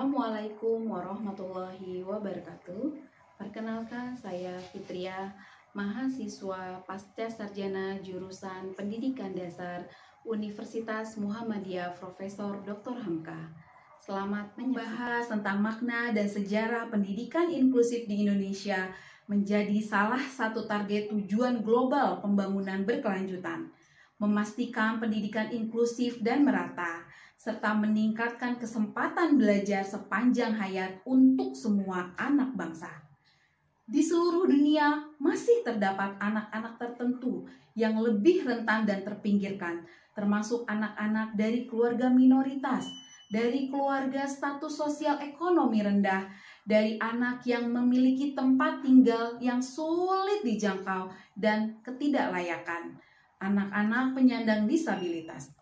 Assalamualaikum warahmatullahi wabarakatuh. Perkenalkan, saya Fitria, mahasiswa Pasca Sarjana jurusan Pendidikan Dasar Universitas Muhammadiyah Profesor Dr. Hamka. Selamat membahas tentang makna dan sejarah pendidikan inklusif di Indonesia menjadi salah satu target tujuan global pembangunan berkelanjutan. Memastikan pendidikan inklusif dan merata, serta meningkatkan kesempatan belajar sepanjang hayat untuk semua anak bangsa. Di seluruh dunia masih terdapat anak-anak tertentu yang lebih rentan dan terpinggirkan, termasuk anak-anak dari keluarga minoritas, dari keluarga status sosial ekonomi rendah, dari anak yang memiliki tempat tinggal yang sulit dijangkau dan ketidaklayakan, anak-anak penyandang disabilitas.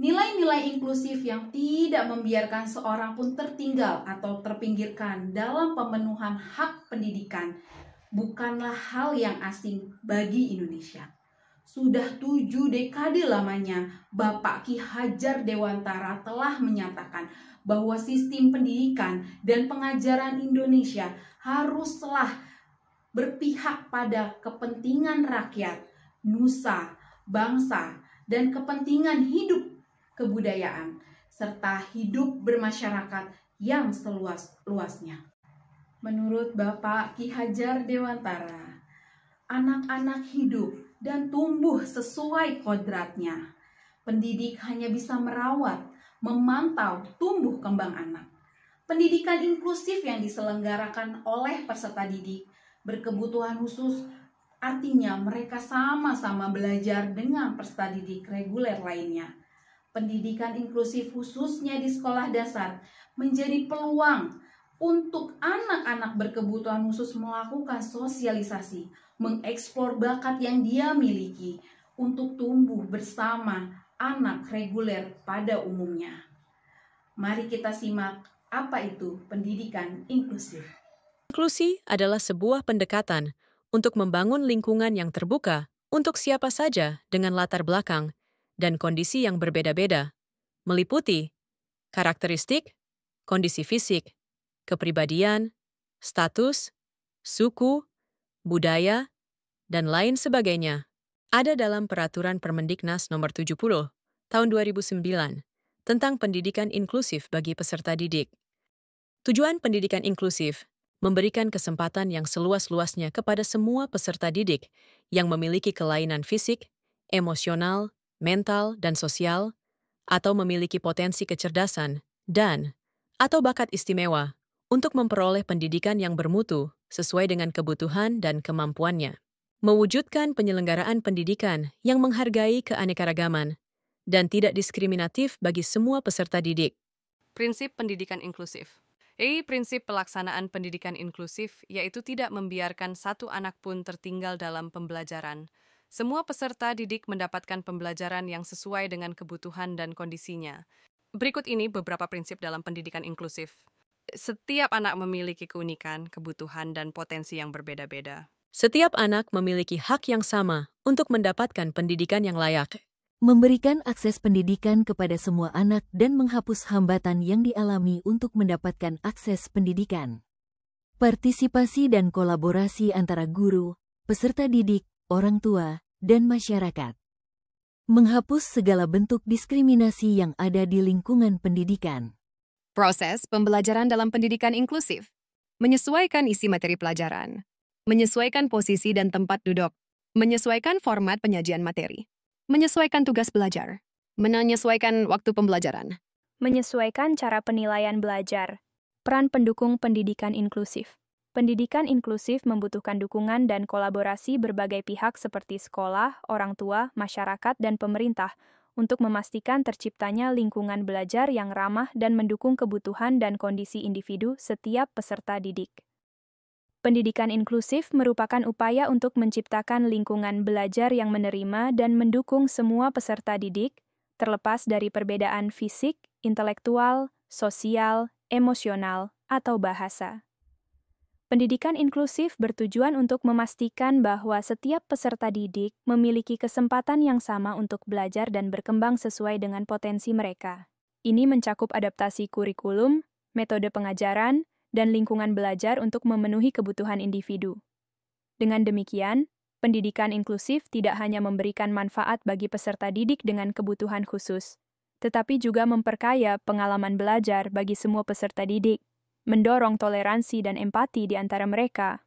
Nilai-nilai inklusif yang tidak membiarkan seorang pun tertinggal atau terpinggirkan dalam pemenuhan hak pendidikan bukanlah hal yang asing bagi Indonesia. Sudah 7 dekade lamanya, Bapak Ki Hajar Dewantara telah menyatakan bahwa sistem pendidikan dan pengajaran Indonesia haruslah berpihak pada kepentingan rakyat, nusa, bangsa, dan kepentingan hidup kebudayaan, serta hidup bermasyarakat yang seluas-luasnya. Menurut Bapak Ki Hajar Dewantara, anak-anak hidup dan tumbuh sesuai kodratnya. Pendidik hanya bisa merawat, memantau tumbuh kembang anak. Pendidikan inklusif yang diselenggarakan oleh peserta didik berkebutuhan khusus artinya mereka sama-sama belajar dengan peserta didik reguler lainnya. Pendidikan inklusif khususnya di sekolah dasar menjadi peluang untuk anak-anak berkebutuhan khusus melakukan sosialisasi, mengeksplor bakat yang dia miliki untuk tumbuh bersama anak reguler pada umumnya. Mari kita simak apa itu pendidikan inklusif. Inklusi adalah sebuah pendekatan untuk membangun lingkungan yang terbuka untuk siapa saja dengan latar belakang dan kondisi yang berbeda-beda, meliputi karakteristik, kondisi fisik, kepribadian, status, suku, budaya, dan lain sebagainya. Ada dalam Peraturan Permendiknas Nomor 70 Tahun 2009 tentang pendidikan inklusif bagi peserta didik. Tujuan pendidikan inklusif memberikan kesempatan yang seluas-luasnya kepada semua peserta didik yang memiliki kelainan fisik, emosional, mental, dan sosial, atau memiliki potensi kecerdasan dan atau bakat istimewa untuk memperoleh pendidikan yang bermutu sesuai dengan kebutuhan dan kemampuannya. Mewujudkan penyelenggaraan pendidikan yang menghargai keanekaragaman dan tidak diskriminatif bagi semua peserta didik. Prinsip pendidikan inklusif. Prinsip pelaksanaan pendidikan inklusif yaitu tidak membiarkan satu anak pun tertinggal dalam pembelajaran. Semua peserta didik mendapatkan pembelajaran yang sesuai dengan kebutuhan dan kondisinya. Berikut ini beberapa prinsip dalam pendidikan inklusif. Setiap anak memiliki keunikan, kebutuhan, dan potensi yang berbeda-beda. Setiap anak memiliki hak yang sama untuk mendapatkan pendidikan yang layak. Memberikan akses pendidikan kepada semua anak dan menghapus hambatan yang dialami untuk mendapatkan akses pendidikan. Partisipasi dan kolaborasi antara guru, peserta didik, orang tua, dan masyarakat. Menghapus segala bentuk diskriminasi yang ada di lingkungan pendidikan. Proses pembelajaran dalam pendidikan inklusif. Menyesuaikan isi materi pelajaran. Menyesuaikan posisi dan tempat duduk. Menyesuaikan format penyajian materi. Menyesuaikan tugas belajar. Menyesuaikan waktu pembelajaran. Menyesuaikan cara penilaian belajar. Peran pendukung pendidikan inklusif. Pendidikan inklusif membutuhkan dukungan dan kolaborasi berbagai pihak seperti sekolah, orang tua, masyarakat, dan pemerintah untuk memastikan terciptanya lingkungan belajar yang ramah dan mendukung kebutuhan dan kondisi individu setiap peserta didik. Pendidikan inklusif merupakan upaya untuk menciptakan lingkungan belajar yang menerima dan mendukung semua peserta didik, terlepas dari perbedaan fisik, intelektual, sosial, emosional, atau bahasa. Pendidikan inklusif bertujuan untuk memastikan bahwa setiap peserta didik memiliki kesempatan yang sama untuk belajar dan berkembang sesuai dengan potensi mereka. Ini mencakup adaptasi kurikulum, metode pengajaran, dan lingkungan belajar untuk memenuhi kebutuhan individu. Dengan demikian, pendidikan inklusif tidak hanya memberikan manfaat bagi peserta didik dengan kebutuhan khusus, tetapi juga memperkaya pengalaman belajar bagi semua peserta didik, mendorong toleransi dan empati di antara mereka,